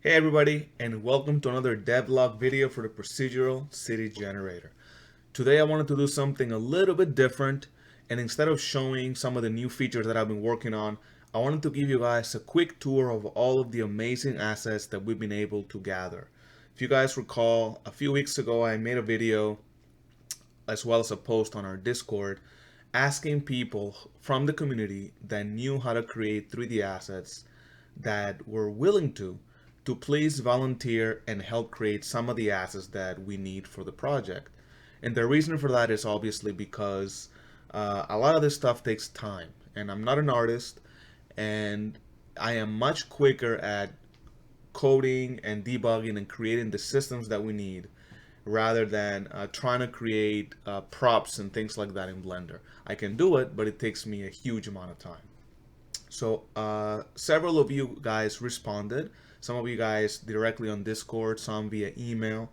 Hey everybody, and welcome to another devlog video for the procedural city generator. Today I wanted to do something a little bit different, and instead of showing some of the new features that I've been working on, I wanted to give you guys a quick tour of all of the amazing assets that we've been able to gather. If you guys recall, a few weeks ago I made a video as well as a post on our Discord asking people from the community that knew how to create 3D assets that were willing to please volunteer and help create some of the assets that we need for the project. And the reason for that is obviously because a lot of this stuff takes time, and I'm not an artist, and I am much quicker at coding and debugging and creating the systems that we need rather than trying to create props and things like that in Blender. I can do it, but it takes me a huge amount of time. So several of you guys responded. Some of you guys directly on Discord, some via email.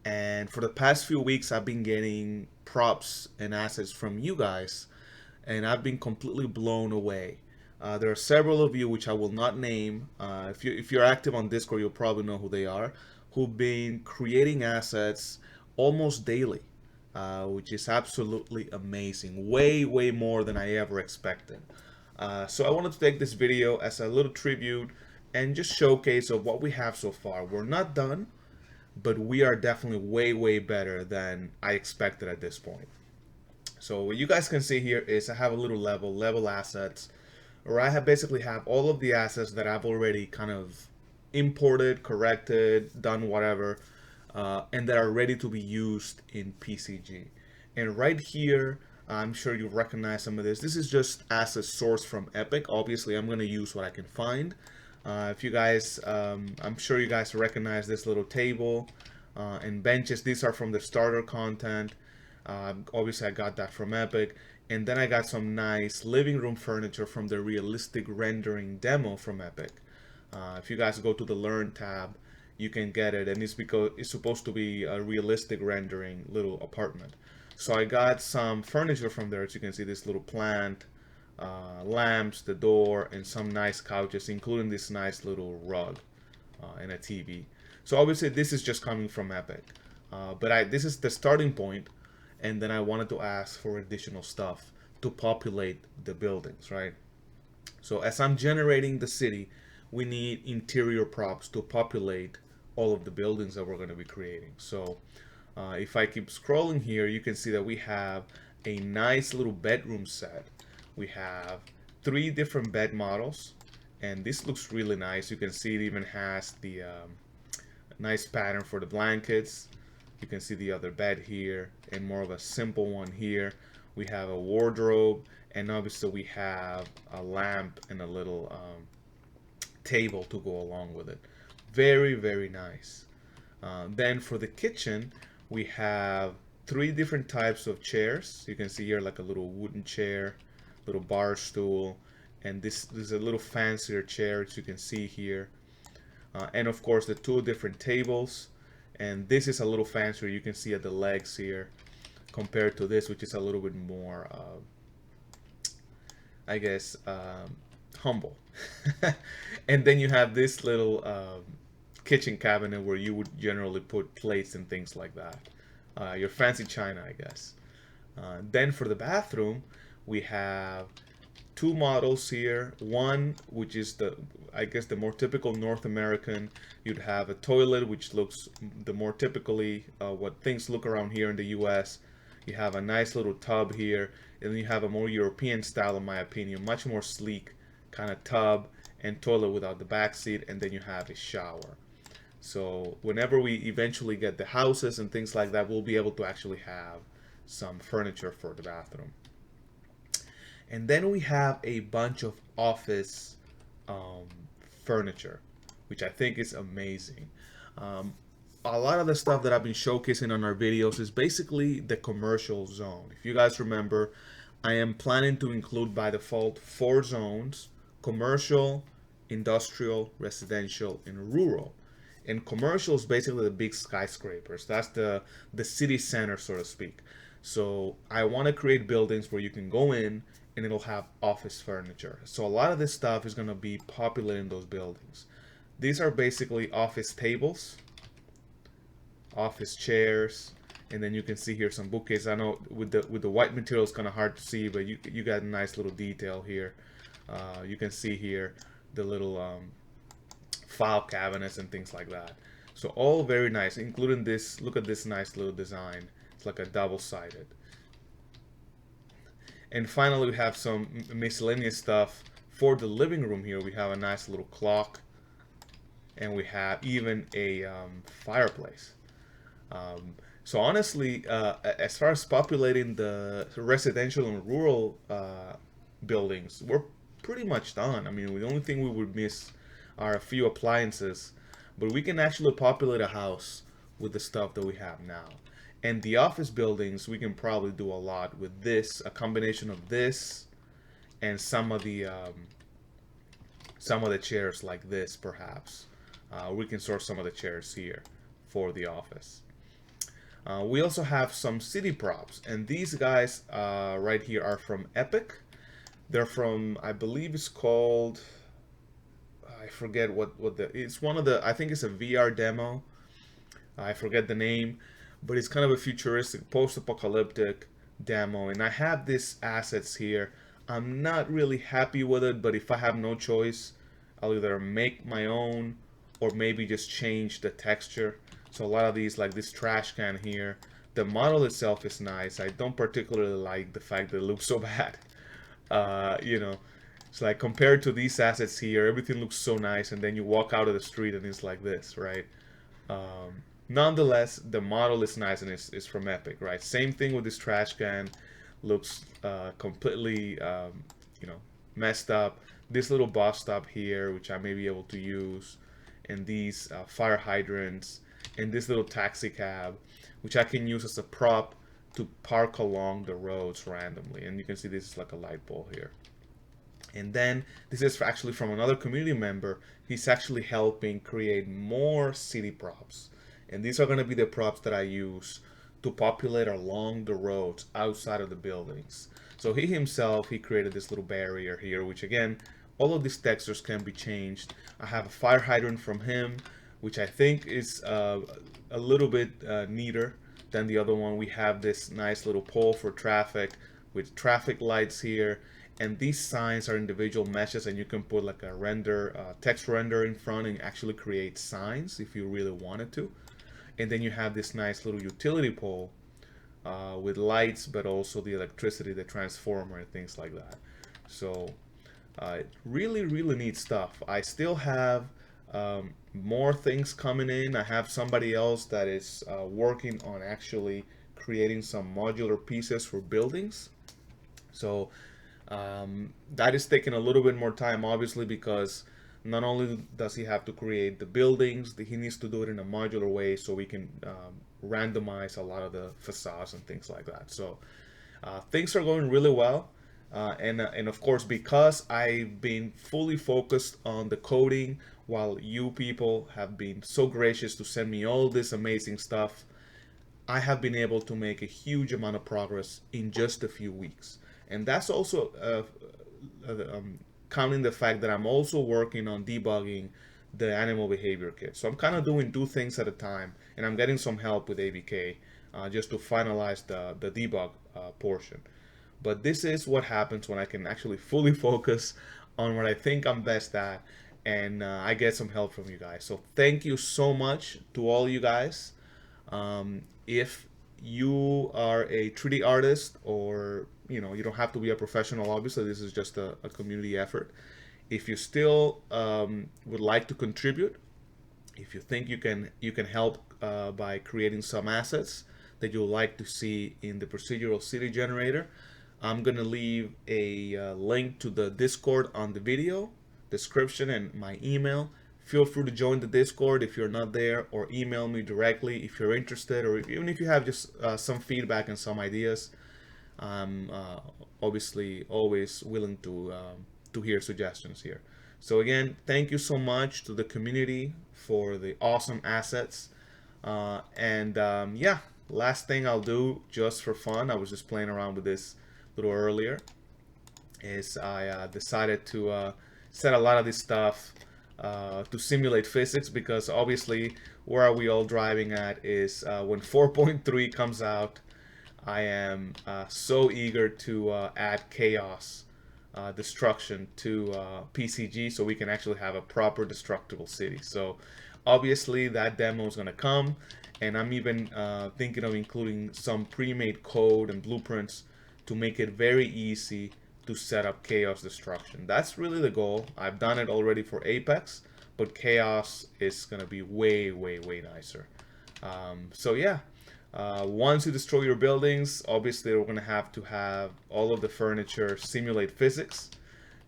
And for the past few weeks, I've been getting props and assets from you guys, and I've been completely blown away. There are several of you, which I will not name. If you're active on Discord, you'll probably know who they are, who've been creating assets almost daily, which is absolutely amazing. Way, way more than I ever expected. So I wanted to take this video as a little tribute and just showcase of what we have so far. We're not done, but we are definitely way, way better than I expected at this point. So what you guys can see here is I have a little level assets, where I have basically have all of the assets that I've already kind of imported, corrected, done whatever, and that are ready to be used in PCG. And right here, I'm sure you recognize some of this. This is just assets sourced from Epic. Obviously, I'm going to use what I can find. If you guys, I'm sure you guys recognize this little table and benches. These are from the starter content. Obviously, I got that from Epic. And then I got some nice living room furniture from the realistic rendering demo from Epic. If you guys go to the Learn tab, you can get it. And it's because it's supposed to be a realistic rendering little apartment. So I got some furniture from there. As you can see, this little plant, lamps, the door, and some nice couches, including this nice little rug and a TV. So obviously this is just coming from Epic, but this is the starting point, and then I wanted to ask for additional stuff to populate the buildings, right? So as I'm generating the city, we need interior props to populate all of the buildings that we're going to be creating. So if I keep scrolling here, you can see that we have a nice little bedroom set. We have 3 different bed models, and this looks really nice. You can see it even has the nice pattern for the blankets. You can see the other bed here and more of a simple one here. We have a wardrobe, and obviously we have a lamp and a little table to go along with it. Very, very nice. Then for the kitchen, we have 3 different types of chairs. You can see here like a little wooden chair, little bar stool, and this is a little fancier chair, as you can see here. And of course the 2 different tables, and this is a little fancier. You can see at the legs here compared to this, which is a little bit more I guess humble. And then you have this little kitchen cabinet where you would generally put plates and things like that. Your fancy china, I guess. Then for the bathroom, we have 2 models here. One, which is I guess the more typical North American. You'd have a toilet, which looks the more typically what things look around here in the US. You have a nice little tub here, and then you have a more European style, in my opinion, much more sleek kind of tub and toilet without the back seat, and then you have a shower. So whenever we eventually get the houses and things like that, we'll be able to actually have some furniture for the bathroom. And then we have a bunch of office furniture, which I think is amazing. A lot of the stuff that I've been showcasing on our videos is basically the commercial zone. If you guys remember, I am planning to include by default 4 zones: commercial, industrial, residential, and rural. And commercial is basically the big skyscrapers. That's the city center, so to speak. So I want to create buildings where you can go in and it'll have office furniture. So a lot of this stuff is going to be popular in those buildings. These are basically office tables, office chairs, and then you can see here some bookcases. I know with the white material it's kind of hard to see, but you got a nice little detail here. You can see here the little file cabinets and things like that. So all very nice, including this. Look at this nice little design. It's like a double-sided. And finally, we have some miscellaneous stuff for the living room here. We have a nice little clock, and we have even a fireplace. So honestly, as far as populating the residential and rural buildings, we're pretty much done. I mean, the only thing we would miss are a few appliances, but we can actually populate a house with the stuff that we have now. And the office buildings, we can probably do a lot with this, a combination of this and some of the chairs like this, perhaps. We can source some of the chairs here for the office. We also have some city props, and these guys right here are from Epic. They're from, I believe it's called, I forget it's one of the, I think it's a VR demo. I forget the name, but it's kind of a futuristic, post-apocalyptic demo, and I have these assets here. I'm not really happy with it, but if I have no choice, I'll either make my own or maybe just change the texture. So a lot of these, like this trash can here, the model itself is nice. I don't particularly like the fact that it looks so bad. You know, it's like compared to these assets here, everything looks so nice, and then you walk out of the street and it's like this, right? Nonetheless, the model is nice and it's from Epic, right? Same thing with this trash can, looks completely, you know, messed up. This little bus stop here, which I may be able to use, and these fire hydrants, and this little taxi cab, which I can use as a prop to park along the roads randomly. And you can see this is like a light pole here. And then this is actually from another community member. He's actually helping create more city props. And these are going to be the props that I use to populate along the roads outside of the buildings. So he himself, he created this little barrier here, which again, all of these textures can be changed. I have a fire hydrant from him, which I think is a little bit neater than the other one. We have this nice little pole for traffic with traffic lights here, and these signs are individual meshes, and you can put like a render, text render in front and actually create signs if you really wanted to. And then you have this nice little utility pole with lights, but also the electricity, the transformer, and things like that. So really, really neat stuff. I still have more things coming in. I have somebody else that is working on actually creating some modular pieces for buildings. So that is taking a little bit more time, obviously, because not only does he have to create the buildings, he needs to do it in a modular way so we can randomize a lot of the facades and things like that. So things are going really well. And of course, because I've been fully focused on the coding, while you people have been so gracious to send me all this amazing stuff, I have been able to make a huge amount of progress in just a few weeks. And that's also counting the fact that I'm also working on debugging the animal behavior kit. So I'm kind of doing two things at a time, and I'm getting some help with ABK just to finalize the debug portion. But this is what happens when I can actually fully focus on what I think I'm best at, and I get some help from you guys. So thank you so much to all you guys. If you are a 3D artist, or you don't have to be a professional, obviously this is just a community effort. If you still would like to contribute, if you think you can help by creating some assets that you'll like to see in the procedural city generator, I'm gonna leave a link to the Discord on the video description and my email. Feel free to join the Discord if you're not there, or email me directly if you're interested, or even if you have just some feedback and some ideas. I'm obviously always willing to hear suggestions here. So again, thank you so much to the community for the awesome assets. Yeah, last thing I'll do just for fun, I was just playing around with this a little earlier, is I decided to set a lot of this stuff to simulate physics, because obviously where are we all driving at is when 4.3 comes out. I am so eager to add chaos destruction to PCG so we can actually have a proper destructible city. So obviously that demo is going to come, and I'm even thinking of including some pre-made code and blueprints to make it very easy to set up chaos destruction. That's really the goal. I've done it already for Apex, but chaos is going to be way, way, way nicer. So yeah, once you destroy your buildings, obviously we're going to have all of the furniture simulate physics.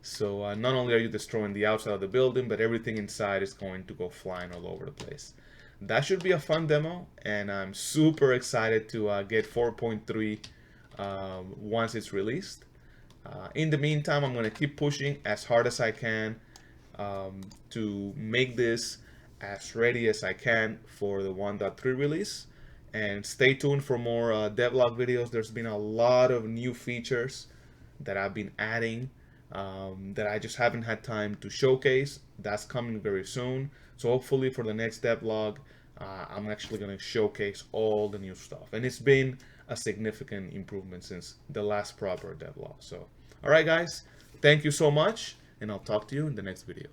So not only are you destroying the outside of the building, but everything inside is going to go flying all over the place. That should be a fun demo, and I'm super excited to get 4.3 once it's released. In the meantime, I'm going to keep pushing as hard as I can to make this as ready as I can for the 1.3 release. And stay tuned for more devlog videos. There's been a lot of new features that I've been adding that I just haven't had time to showcase. That's coming very soon. So hopefully for the next devlog, I'm actually going to showcase all the new stuff. And it's been a significant improvement since the last proper devlog. So, all right, guys, thank you so much, and I'll talk to you in the next video.